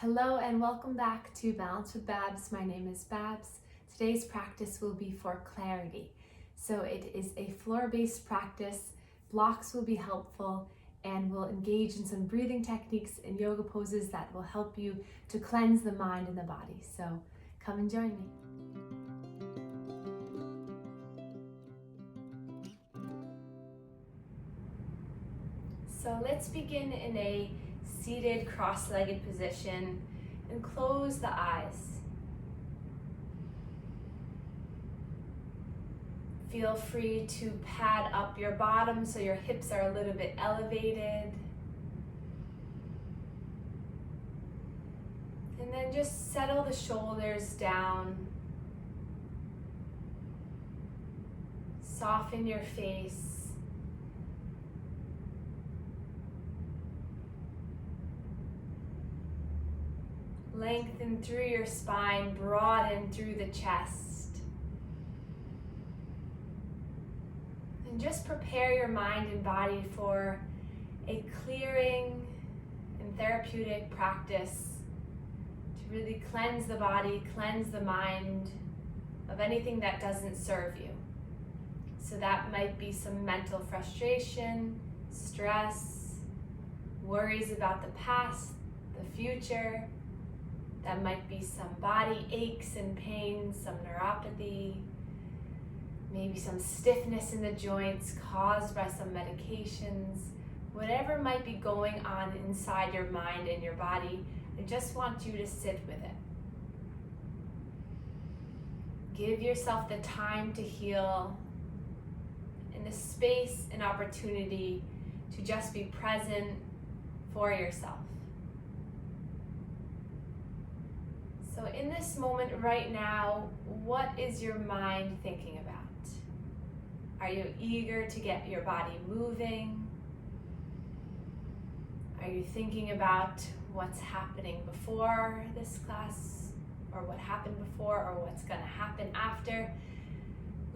Hello and welcome back to Balance with Babz. My name is Babz. Today's practice will be for clarity. So it is a floor-based practice. Blocks will be helpful and we'll engage in some breathing techniques and yoga poses that will help you to cleanse the mind and the body. So come and join me. So let's begin in a seated cross-legged position and close the eyes. Feel free to pad up your bottom so your hips are a little bit elevated. And then just settle the shoulders down. Soften your face. Lengthen through your spine, broaden through the chest. And just prepare your mind and body for a clearing and therapeutic practice to really cleanse the body, cleanse the mind of anything that doesn't serve you. So that might be some mental frustration, stress, worries about the past, the future. That might be some body aches and pains, some neuropathy, maybe some stiffness in the joints caused by some medications. Whatever might be going on inside your mind and your body, I just want you to sit with it. Give yourself the time to heal and the space and opportunity to just be present for yourself. So in this moment right now, what is your mind thinking about? Are you eager to get your body moving? Are you thinking about what's happening before this class, or what happened before, or what's going to happen after?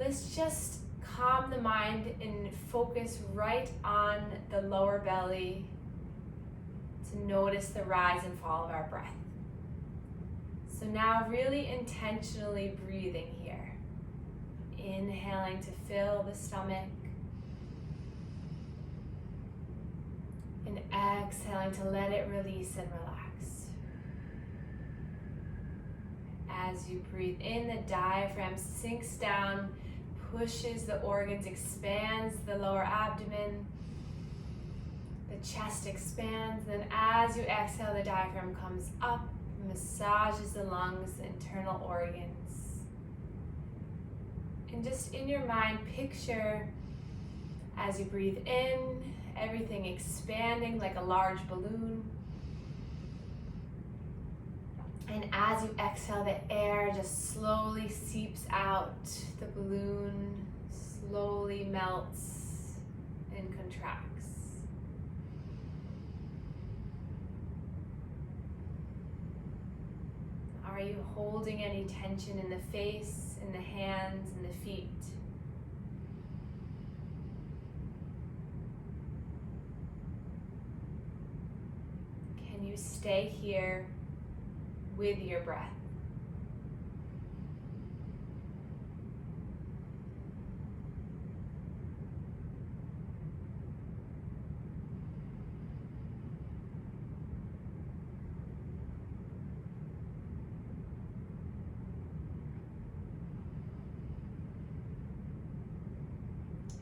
Let's just calm the mind and focus right on the lower belly to notice the rise and fall of our breath. So now really intentionally breathing here. Inhaling to fill the stomach. And exhaling to let it release and relax. As you breathe in, the diaphragm sinks down, pushes the organs, expands the lower abdomen. The chest expands. Then as you exhale, the diaphragm comes up, massages the lungs, the internal organs. And just in your mind, picture as you breathe in, everything expanding like a large balloon. And as you exhale, the air just slowly seeps out. The balloon slowly melts and contracts. Are you holding any tension in the face, in the hands, in the feet? Can you stay here with your breath?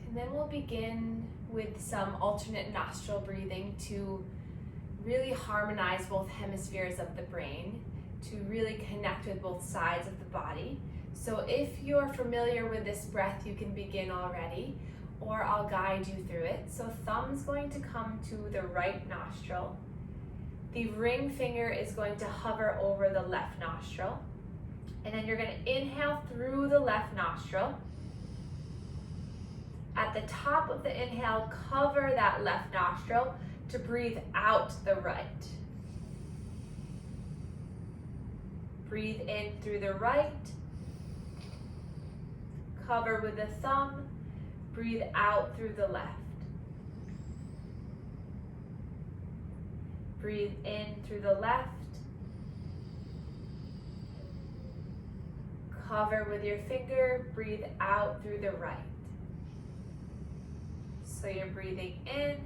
And then we'll begin with some alternate nostril breathing to really harmonize both hemispheres of the brain, to really connect with both sides of the body. So if you're familiar with this breath, you can begin already, or I'll guide you through it. So thumb's going to come to the right nostril. The ring finger is going to hover over the left nostril. And then you're going to inhale through the left nostril. At the top of the inhale, cover that left nostril to breathe out the right. Breathe in through the right. Cover with the thumb. Breathe out through the left. Breathe in through the left. Cover with your finger, breathe out through the right. So you're breathing in,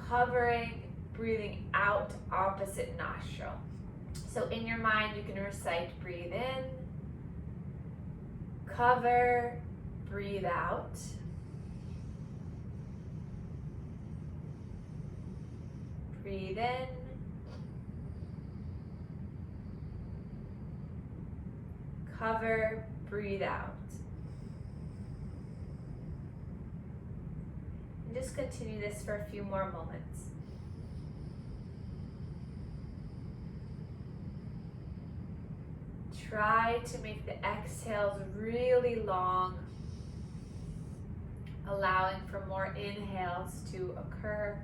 covering, breathing out opposite nostril. So in your mind you can recite breathe in, cover, breathe out. Breathe in, cover, breathe out. And just continue this for a few more moments. Try to make the exhales really long, allowing for more inhales to occur.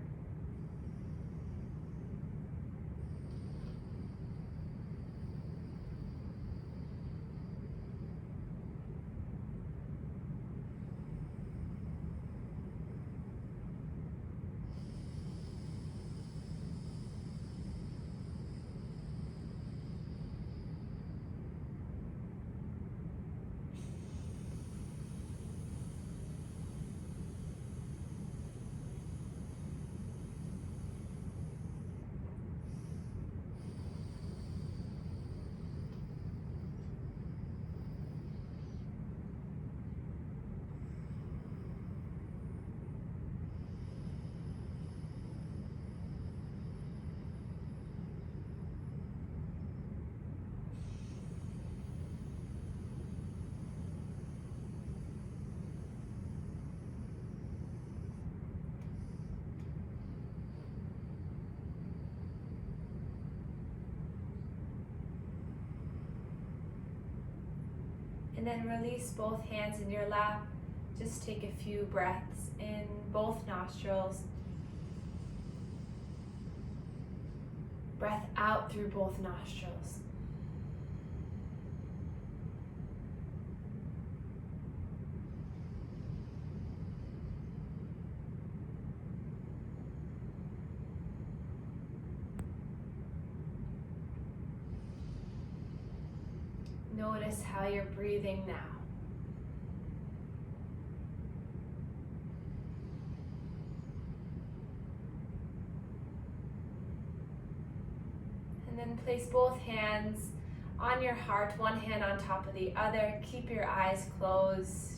And then release both hands in your lap. Just take a few breaths in both nostrils. Breath out through both nostrils. Notice how you're breathing now. And then place both hands on your heart, one hand on top of the other. Keep your eyes closed.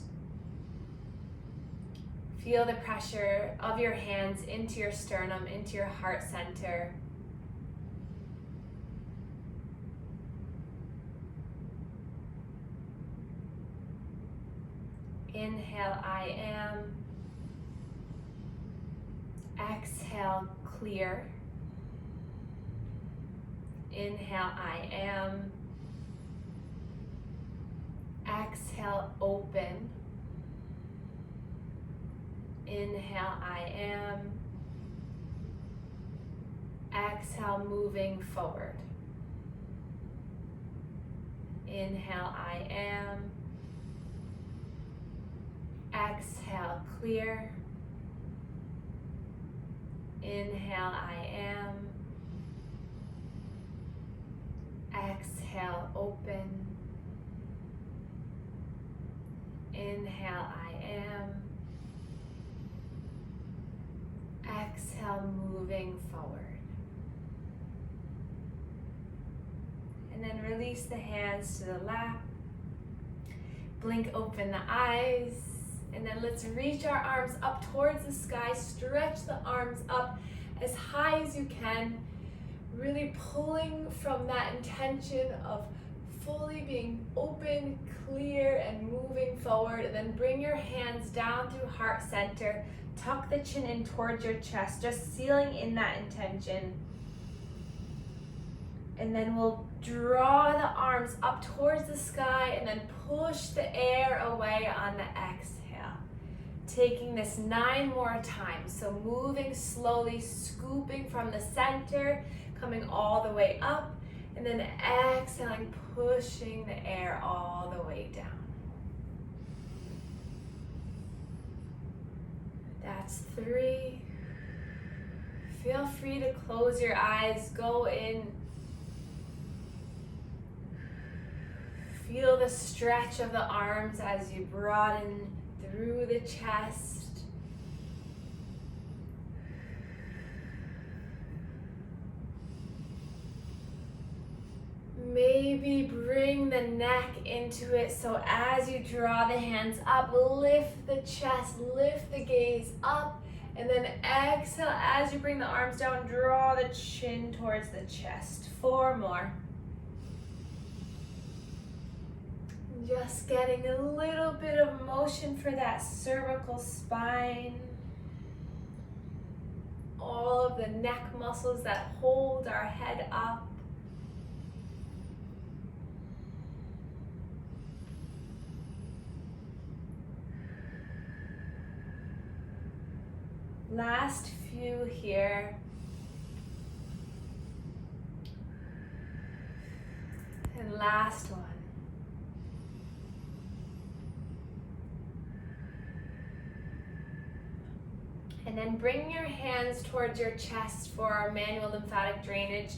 Feel the pressure of your hands into your sternum, into your heart center. Inhale, I am. Exhale, clear. Inhale, I am. Exhale, open. Inhale, I am. Exhale, moving forward. Inhale, I am. Exhale, clear. Inhale, I am. Exhale, open. Inhale, I am. Exhale, moving forward. And then release the hands to the lap. Blink open the eyes. And then let's reach our arms up towards the sky. Stretch the arms up as high as you can. Really pulling from that intention of fully being open, clear, and moving forward. And then bring your hands down through heart center. Tuck the chin in towards your chest, just sealing in that intention. And then we'll draw the arms up towards the sky and then push the air away on the exhale. Taking this 9 more times. So moving slowly, scooping from the center, coming all the way up, and then exhaling, pushing the air all the way down. That's 3. Feel free to close your eyes, go in. Feel the stretch of the arms as you broaden through the chest. Maybe bring the neck into it, so as you draw the hands up, lift the chest, lift the gaze up, and then exhale as you bring the arms down, draw the chin towards the chest. 4 more. Just getting a little bit of motion for that cervical spine. All of the neck muscles that hold our head up. Last few here. And last one. And then bring your hands towards your chest for our manual lymphatic drainage.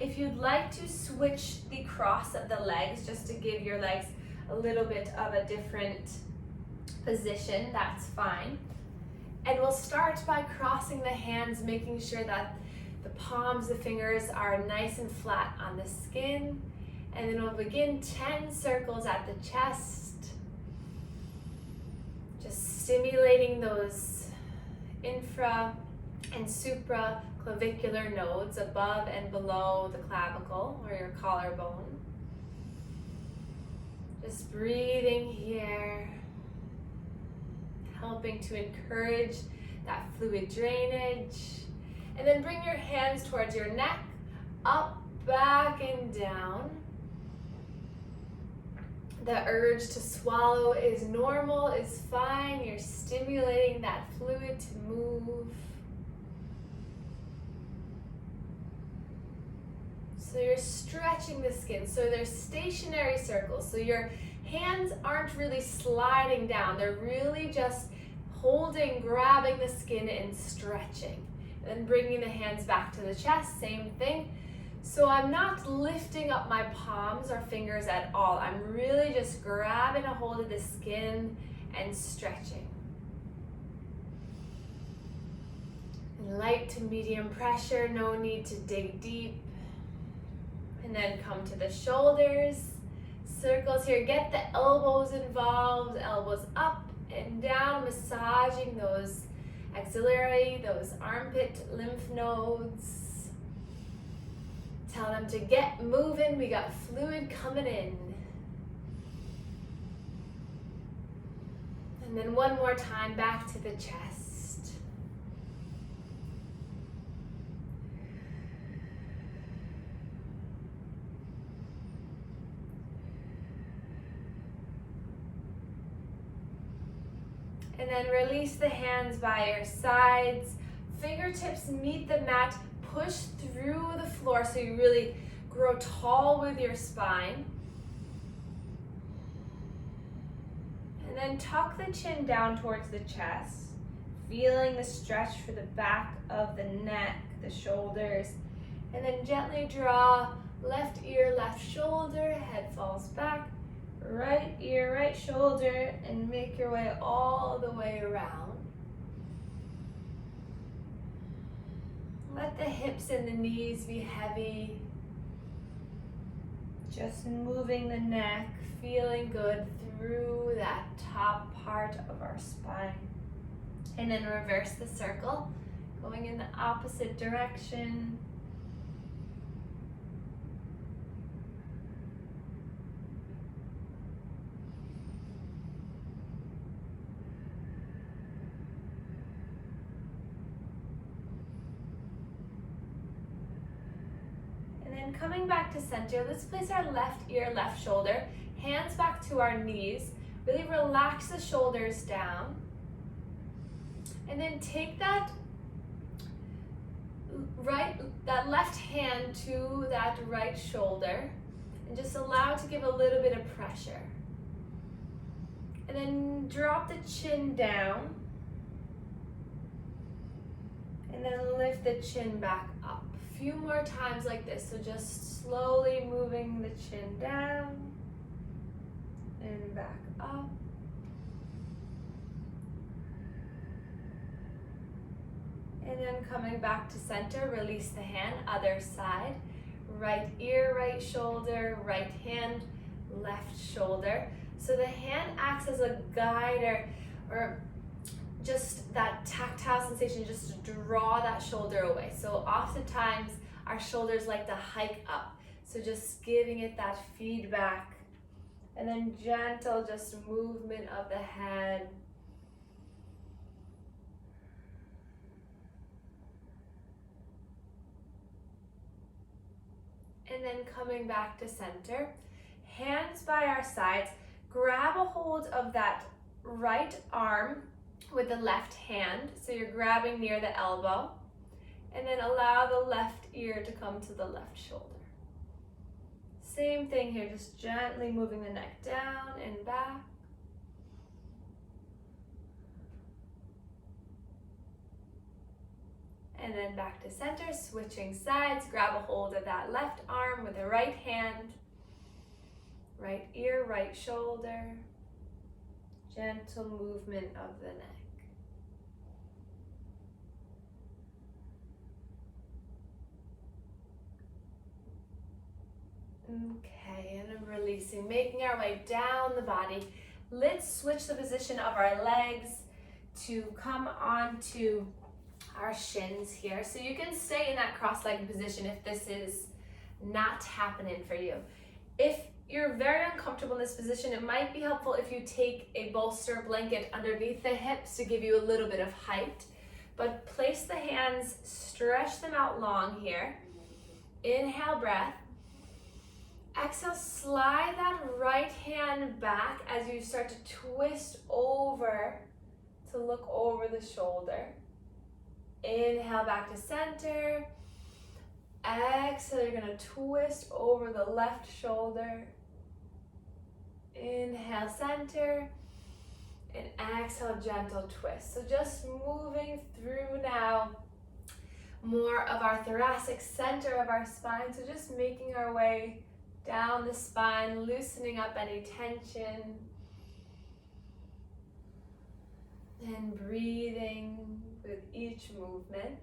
If you'd like to switch the cross of the legs, just to give your legs a little bit of a different position, that's fine. And we'll start by crossing the hands, making sure that the palms, the fingers are nice and flat on the skin. And then we'll begin 10 circles at the chest. Just stimulating those infra and supraclavicular nodes above and below the clavicle or your collarbone. Just breathing here. Helping to encourage that fluid drainage. And then bring your hands towards your neck, up, back, and down. The urge to swallow is normal, is fine. You're stimulating that fluid to move. So you're stretching the skin. So they're stationary circles. So your hands aren't really sliding down. They're really just holding, grabbing the skin and stretching. And then bringing the hands back to the chest, same thing. So I'm not lifting up my palms or fingers at all. I'm really just grabbing a hold of the skin and stretching. Light to medium pressure, no need to dig deep. And then come to the shoulders. Circles here, get the elbows involved, elbows up and down, massaging those axillary, those armpit lymph nodes. Tell them to get moving, we got fluid coming in. And then one more time, back to the chest. And then release the hands by your sides. Fingertips meet the mat. Push through the floor so you really grow tall with your spine. And then tuck the chin down towards the chest. Feeling the stretch for the back of the neck, the shoulders. And then gently draw left ear, left shoulder. Head falls back. Right ear, right shoulder, and make your way all the way around. Let the hips and the knees be heavy. Just moving the neck, feeling good through that top part of our spine. And then reverse the circle, going in the opposite direction. Coming back to center, let's place our left ear, left shoulder, hands back to our knees. Really relax the shoulders down. And then take that left hand to that right shoulder and just allow it to give a little bit of pressure. And then drop the chin down. And then lift the chin back up. Few more times like this, so just slowly moving the chin down and back up. And then coming back to center, release the hand, other side. Right ear, right shoulder, right hand, left shoulder. So the hand acts as a guide or just that tactile sensation, just to draw that shoulder away. So oftentimes our shoulders like to hike up. So just giving it that feedback. And then gentle just movement of the head. And then coming back to center, hands by our sides, grab a hold of that right arm with the left hand, so you're grabbing near the elbow, and then allow the left ear to come to the left shoulder. Same thing here, just gently moving the neck down and back. And then back to center, switching sides, grab a hold of that left arm with the right hand, right ear, right shoulder, gentle movement of the neck. Okay, and I'm releasing, making our way down the body. Let's switch the position of our legs to come onto our shins here. So you can stay in that cross-legged position if this is not happening for you. If you're very uncomfortable in this position, it might be helpful if you take a bolster blanket underneath the hips to give you a little bit of height. But place the hands, stretch them out long here. Inhale, breath. Exhale, slide that right hand back as you start to twist over to look over the shoulder. Inhale, back to center. Exhale, you're gonna twist over the left shoulder. Inhale, center. And exhale, gentle twist. So just moving through now more of our thoracic center of our spine. So just making our way down the spine, loosening up any tension. And breathing with each movement.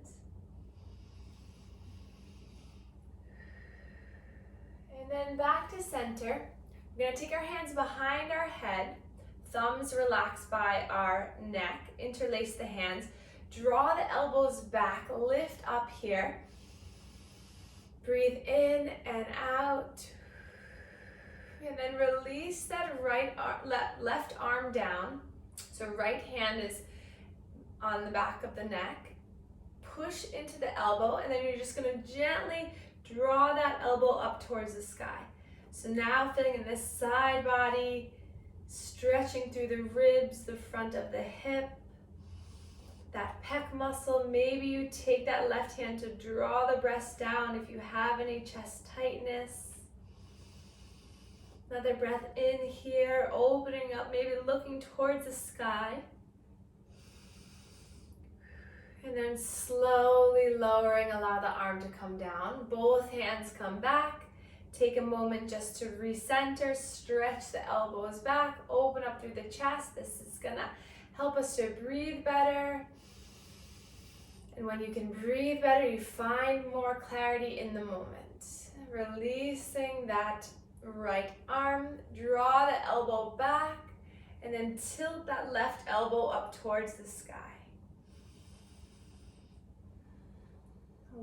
And then back to center. We're going to take our hands behind our head, thumbs relax by our neck, interlace the hands, draw the elbows back, lift up here. Breathe in and out. And then release that left arm down. So right hand is on the back of the neck. Push into the elbow, and then you're just going to gently draw that elbow up towards the sky. So now feeling in this side body, stretching through the ribs, the front of the hip, that pec muscle. Maybe you take that left hand to draw the breast down if you have any chest tightness. Another breath in here, opening up, maybe looking towards the sky. And then slowly lowering, allow the arm to come down. Both hands come back. Take a moment just to recenter, stretch the elbows back, open up through the chest. This is gonna help us to breathe better. And when you can breathe better, you find more clarity in the moment. Releasing that right arm, draw the elbow back, and then tilt that left elbow up towards the sky.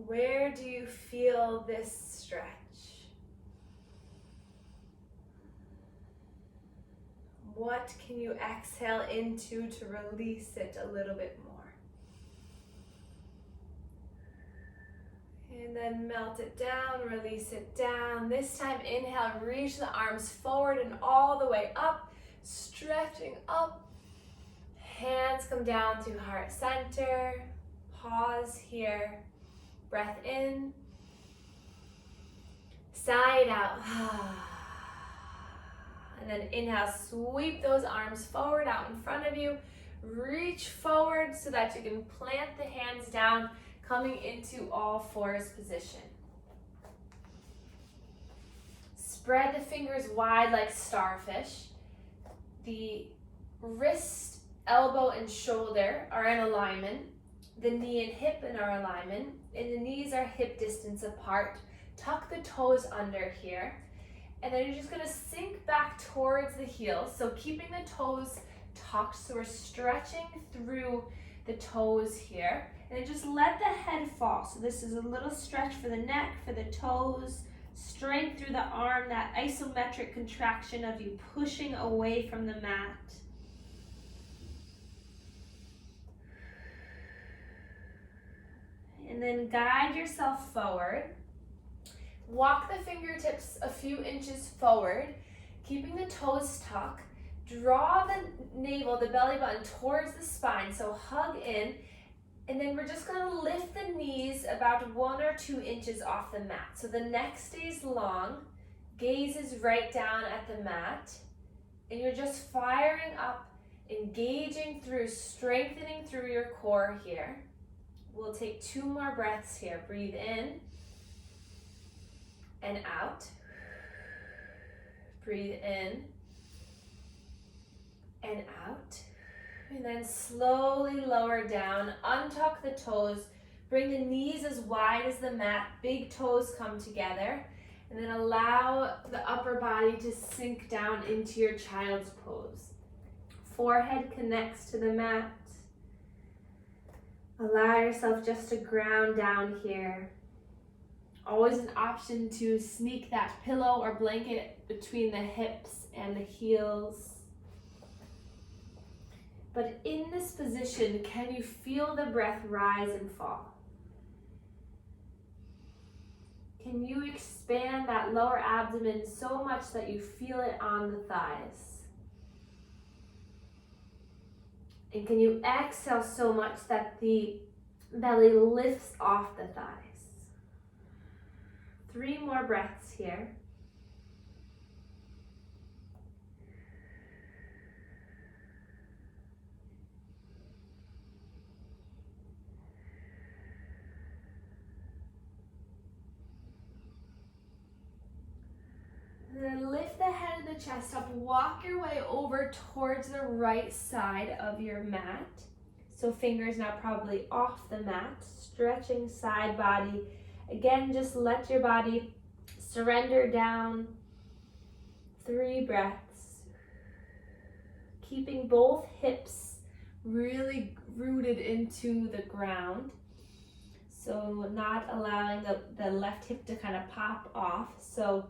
Where do you feel this stretch? What can you exhale into to release it a little bit more? And then melt it down, release it down. This time, inhale, reach the arms forward and all the way up, stretching up. Hands come down to heart center. Pause here. Breath in. Side out. And then inhale, sweep those arms forward out in front of you. Reach forward so that you can plant the hands down, coming into all fours position. Spread the fingers wide like starfish. The wrist, elbow, and shoulder are in alignment. The knee and hip in our alignment, and the knees are hip distance apart. Tuck the toes under here, and then you're just gonna sink back towards the heels. So keeping the toes tucked, so we're stretching through the toes here, and then just let the head fall. So this is a little stretch for the neck, for the toes, strength through the arm, that isometric contraction of you pushing away from the mat. And then guide yourself forward. Walk the fingertips a few inches forward, keeping the toes tucked. Draw the navel, the belly button towards the spine, so hug in. And then we're just gonna lift the knees about 1 or 2 inches off the mat. So the neck stays long, gaze is right down at the mat, and you're just firing up, engaging through, strengthening through your core here. We'll take 2 more breaths here. Breathe in and out. Breathe in and out. And then slowly lower down, untuck the toes, bring the knees as wide as the mat, big toes come together, and then allow the upper body to sink down into your child's pose. Forehead connects to the mat. Allow yourself just to ground down here. Always an option to sneak that pillow or blanket between the hips and the heels. But in this position, can you feel the breath rise and fall? Can you expand that lower abdomen so much that you feel it on the thighs? And can you exhale so much that the belly lifts off the thighs? 3 more breaths here. Then lift the head and the chest up, walk your way over towards the right side of your mat. So fingers now probably off the mat, stretching side body. Again, just let your body surrender down. 3 breaths. Keeping both hips really rooted into the ground. So not allowing the left hip to kind of pop off. So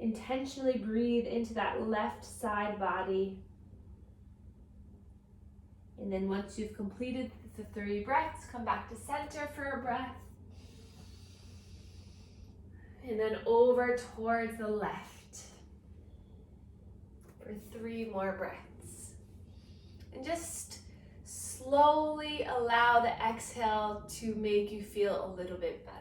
intentionally breathe into that left side body. And then once you've completed the 3 breaths, come back to center for a breath. And then over towards the left for 3 more breaths. And just slowly allow the exhale to make you feel a little bit better.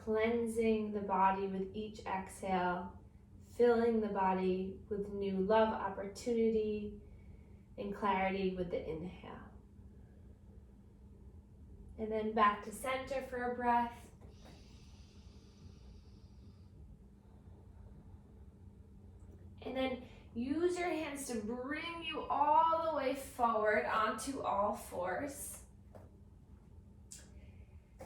Cleansing the body with each exhale, filling the body with new love, opportunity, and clarity with the inhale. And then back to center for a breath. And then use your hands to bring you all the way forward onto all fours.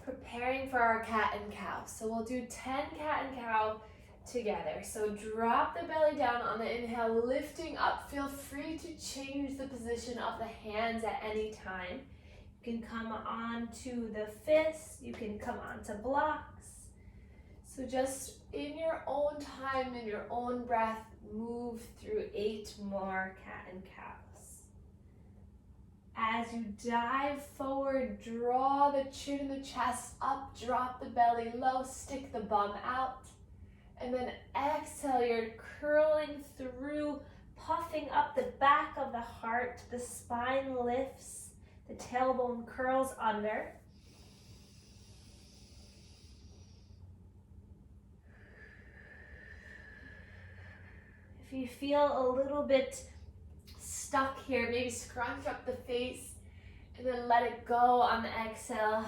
Preparing for our cat and cow. So we'll do 10 cat and cow together. So drop the belly down on the inhale, lifting up. Feel free to change the position of the hands at any time. You can come onto the fists, you can come onto blocks. So just in your own time, in your own breath, move through 8 more cat and cows. As you dive forward, draw the chin and the chest up, drop the belly low, stick the bum out. And then exhale, you're curling through, puffing up the back of the heart, the spine lifts, the tailbone curls under. If you feel a little bit stuck here, maybe scrunch up the face and then let it go on the exhale.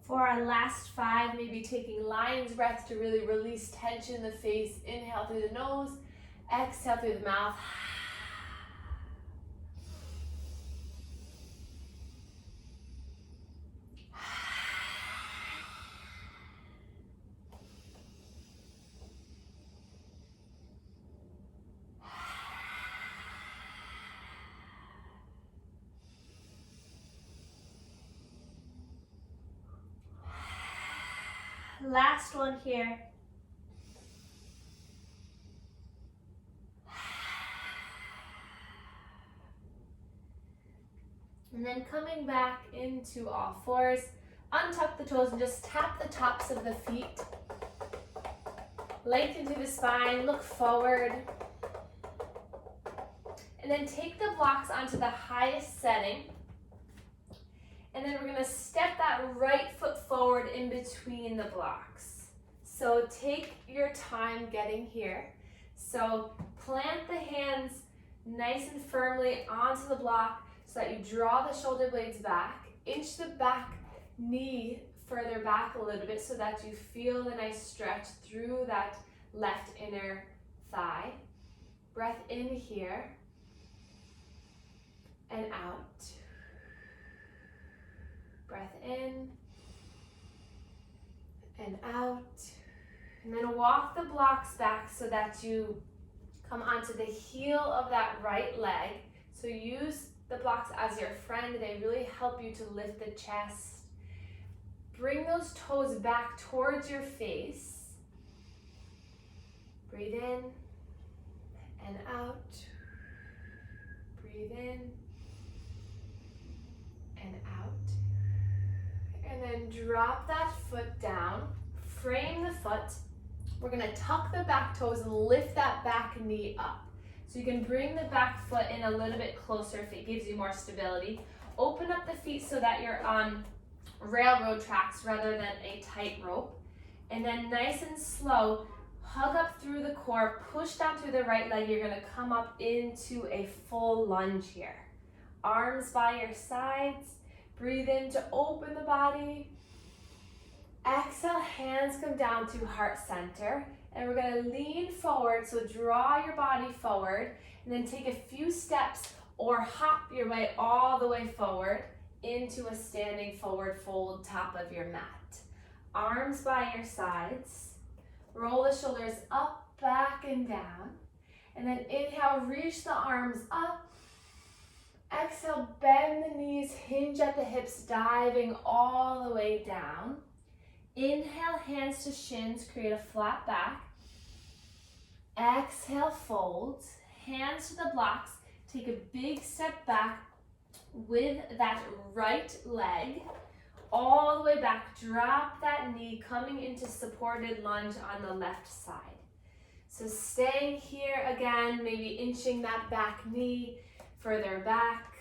For our last 5, maybe taking lion's breath to really release tension in the face. Inhale through the nose, exhale through the mouth. Last one here. And then coming back into all fours, untuck the toes and just tap the tops of the feet. Lengthen through the spine, look forward. And then take the blocks onto the highest setting. And then we're going to step that right foot forward in between the blocks. So take your time getting here. So plant the hands nice and firmly onto the block so that you draw the shoulder blades back. Inch the back knee further back a little bit so that you feel the nice stretch through that left inner thigh. Breath in here and out. Breath in and out. And then walk the blocks back so that you come onto the heel of that right leg. So use the blocks as your friend. They really help you to lift the chest. Bring those toes back towards your face. Breathe in and out. Breathe in and out. And then drop that foot down. Frame the foot. We're going to tuck the back toes and lift that back knee up. So you can bring the back foot in a little bit closer if it gives you more stability. Open up the feet so that you're on railroad tracks rather than a tightrope. And then nice and slow, hug up through the core, push down through the right leg. You're going to come up into a full lunge here. Arms by your sides. Breathe in to open the body. Exhale, hands come down to heart center. And we're going to lean forward, so draw your body forward. And then take a few steps or hop your way all the way forward into a standing forward fold, top of your mat. Arms by your sides. Roll the shoulders up, back, and down. And then inhale, reach the arms up. Exhale, bend the knees, hinge at the hips, diving all the way down. Inhale, hands to shins, create a flat back. Exhale, fold. Hands to the blocks. Take a big step back with that right leg. All the way back. Drop that knee, coming into supported lunge on the left side. So staying here again, maybe inching that back knee further back.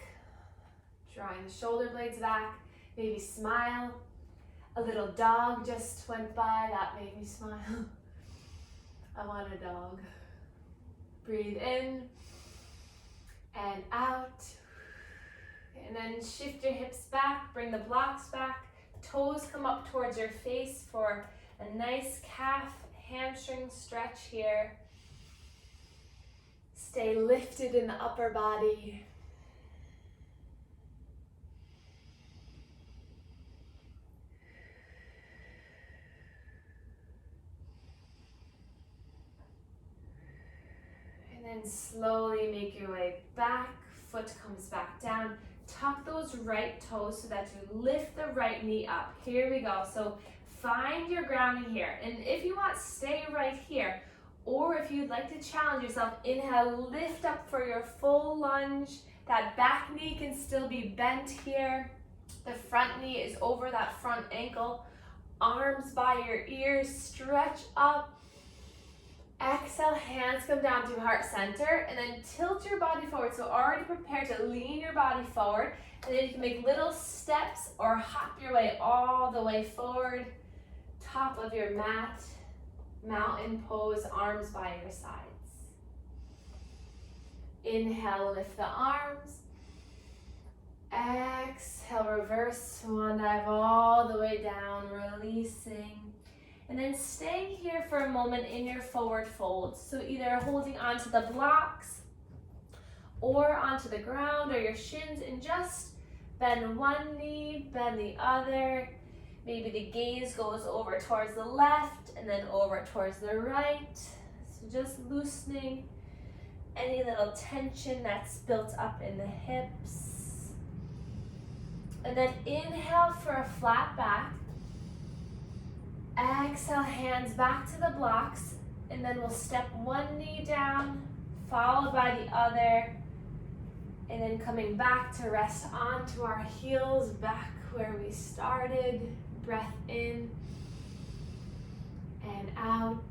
Drawing the shoulder blades back. Maybe smile. A little dog just went by, that made me smile. I want a dog. Breathe in and out. And then shift your hips back, bring the blocks back. Toes come up towards your face for a nice calf hamstring stretch here. Stay lifted in the upper body. And slowly make your way back, foot comes back down. Tuck those right toes so that you lift the right knee up. Here we go. So find your grounding here. And if you want, stay right here. Or if you'd like to challenge yourself, inhale, lift up for your full lunge. That back knee can still be bent here. The front knee is over that front ankle. Arms by your ears, stretch up. Exhale, hands come down to heart center, and then tilt your body forward. So already prepare to lean your body forward, and then you can make little steps or hop your way all the way forward. Top of your mat, mountain pose, arms by your sides. Inhale, lift the arms. Exhale, reverse swan dive all the way down, releasing. And then staying here for a moment in your forward fold. So either holding onto the blocks or onto the ground or your shins, and just bend one knee, bend the other. Maybe the gaze goes over towards the left and then over towards the right. So just loosening any little tension that's built up in the hips. And then inhale for a flat back. Exhale, hands back to the blocks, and then we'll step one knee down, followed by the other, and then coming back to rest onto our heels, back where we started. Breath in and out.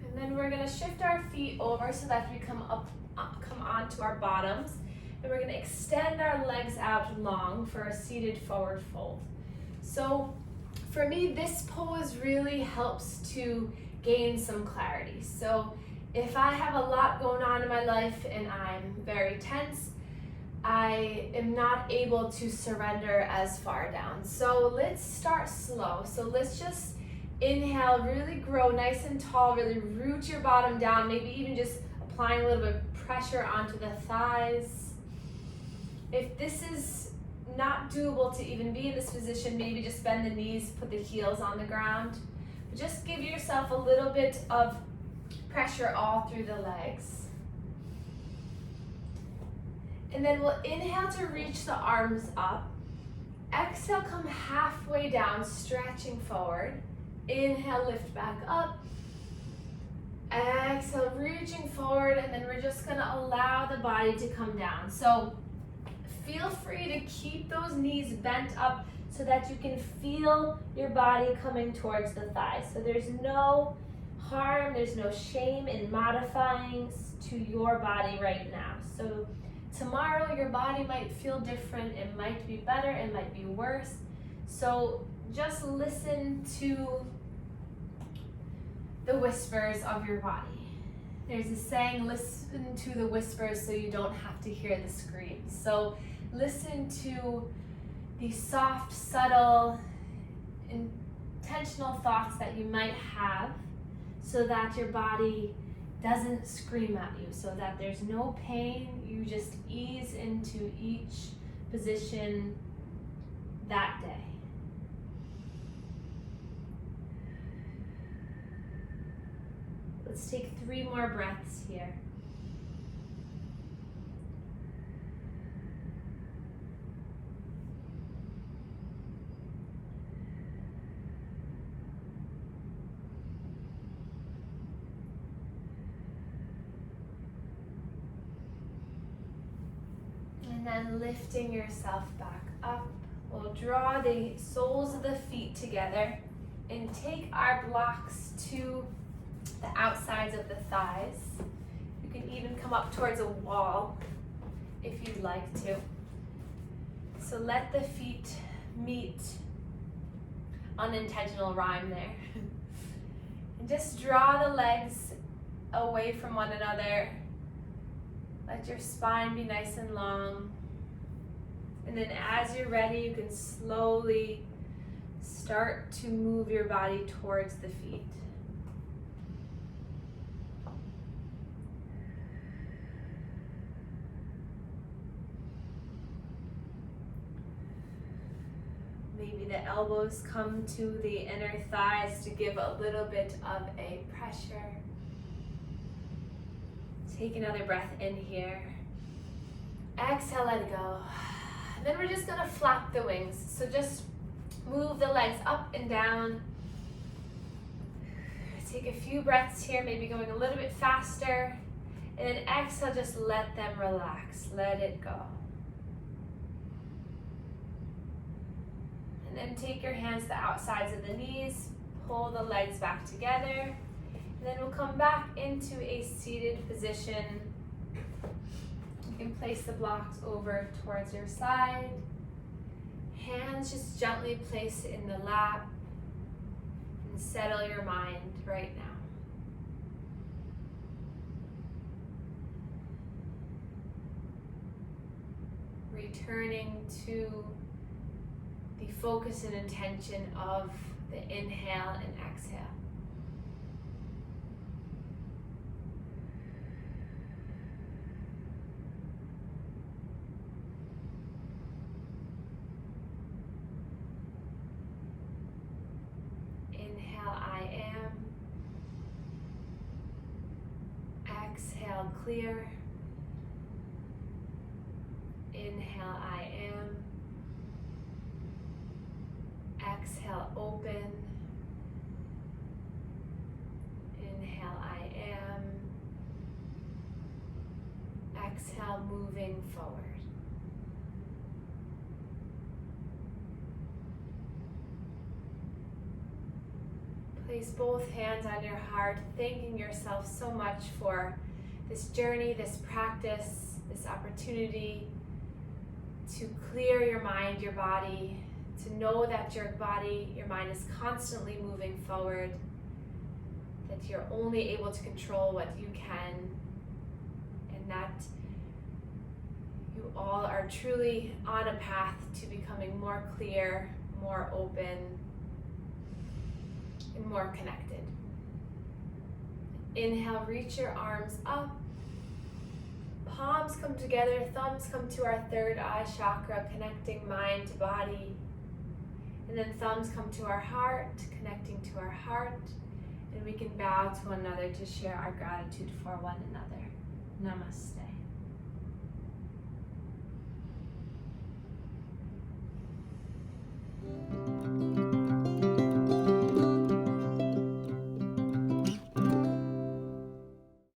And then we're gonna shift our feet over so that we come onto our bottoms, and we're gonna extend our legs out long for a seated forward fold. So for me, this pose really helps to gain some clarity. So if I have a lot going on in my life and I'm very tense, I am not able to surrender as far down. So let's start slow. So let's just inhale, really grow nice and tall, really root your bottom down, maybe even just applying a little bit of pressure onto the thighs. If this is not doable to even be in this position, maybe just bend the knees, put the heels on the ground. But just give yourself a little bit of pressure all through the legs. And then we'll inhale to reach the arms up. Exhale, come halfway down, stretching forward. Inhale, lift back up. Exhale, reaching forward, and then we're just gonna allow the body to come down. So feel free to keep those knees bent up so that you can feel your body coming towards the thighs. So there's no harm, there's no shame in modifying to your body right now. So tomorrow your body might feel different, it might be better, it might be worse. So just listen to the whispers of your body. There's a saying, listen to the whispers so you don't have to hear the screams. So listen to the soft, subtle, intentional thoughts that you might have so that your body doesn't scream at you, so that there's no pain. You just ease into each position that day. Let's take 3 more breaths here. And then lifting yourself back up, we'll draw the soles of the feet together and take our blocks to the outsides of the thighs. You can even come up towards a wall if you'd like to. So let the feet meet. Unintentional rhyme there. And just draw the legs away from one another. Let your spine be nice and long. And then as you're ready, you can slowly start to move your body towards the feet. Maybe the elbows come to the inner thighs to give a little bit of a pressure. Take another breath in here. Exhale, let it go. And then we're just gonna flap the wings. So just move the legs up and down. Take a few breaths here, maybe going a little bit faster. And then exhale, just let them relax. Let it go. And then take your hands to the outsides of the knees, pull the legs back together, and then we'll come back into a seated position. You can place the blocks over towards your side. Hands just gently place in the lap and settle your mind right now. returning to the focus and intention of the inhale and exhale. Inhale, I am. Exhale, clear. Inhale, I am. Exhale, open. Inhale, I am. Exhale, moving forward. Place both hands on your heart, thanking yourself so much for this journey, this practice, this opportunity to clear your mind, your body, to know that your body, your mind is constantly moving forward, that you're only able to control what you can, and that you all are truly on a path to becoming more clear, more open, and more connected. Inhale, reach your arms up. Palms come together, thumbs come to our third eye chakra, connecting mind to body. And then thumbs come to our heart, connecting to our heart. And we can bow to one another to share our gratitude for one another. Namaste.